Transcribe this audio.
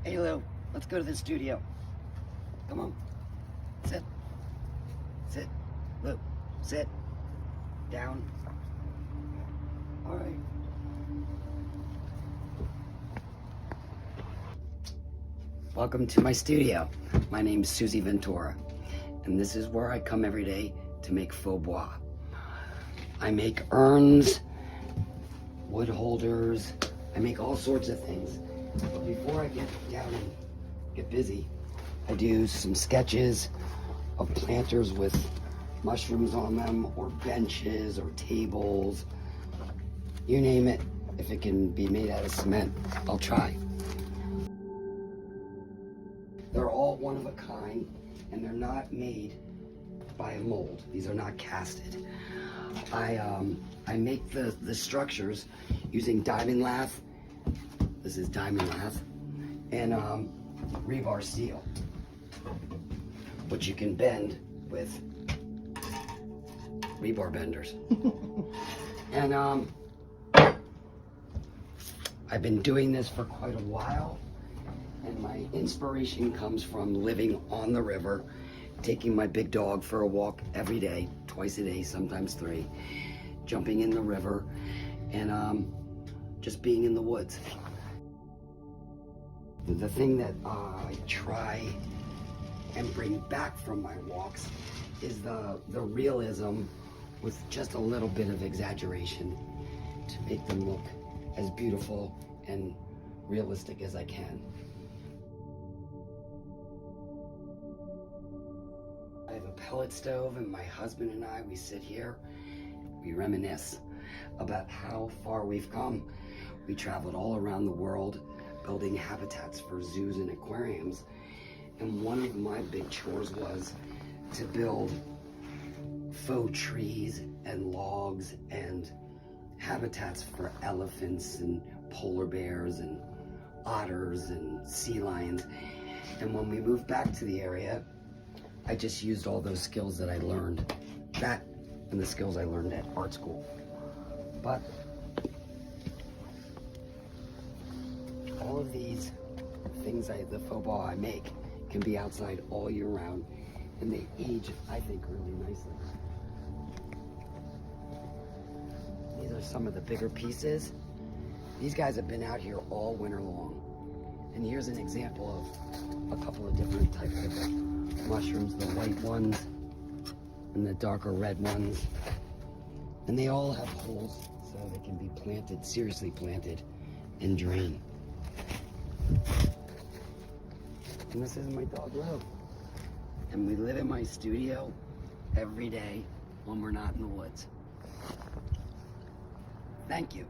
Hey Lou, let's go to the studio. Come on. Sit. Sit. Lou, sit. Down. All right. Welcome to my studio. My name's Susy Ventura, and this is where I come every day to make faux bois. I make urns, wood holders, I make all sorts of things. But before I get down and get busy, I do some sketches of planters with mushrooms on them, or benches, or tables. You name it. If it can be made out of cement, I'll try. They're all one of a kind, and they're not made by a mold. These are not casted. I make the structures using diamond lath. This is diamond lath, and rebar steel, which you can bend with rebar benders. And I've been doing this for quite a while, and my inspiration comes from living on the river, taking my big dog for a walk every day, twice a day, sometimes 3, jumping in the river, and just being in the woods. The thing that I try and bring back from my walks is the realism with just a little bit of exaggeration to make them look as beautiful and realistic as I can. I have a pellet stove, and my husband and I, we sit here, we reminisce about how far we've come. We traveled all around the world building habitats for zoos and aquariums, and one of my big chores was to build faux trees and logs and habitats for elephants and polar bears and otters and sea lions. And when we moved back to the area, I just used all those skills that I learned, that and the skills I learned at art school. But all of these things, the faux bois I make, can be outside all year round, and they age, I think, really nicely. These are some of the bigger pieces. These guys have been out here all winter long. And here's an example of a couple of different types of mushrooms, the white ones and the darker red ones. And they all have holes so they can be planted, seriously planted, and drained. And this is my dog Lou. And we live in my studio every day when we're not in the woods. Thank you.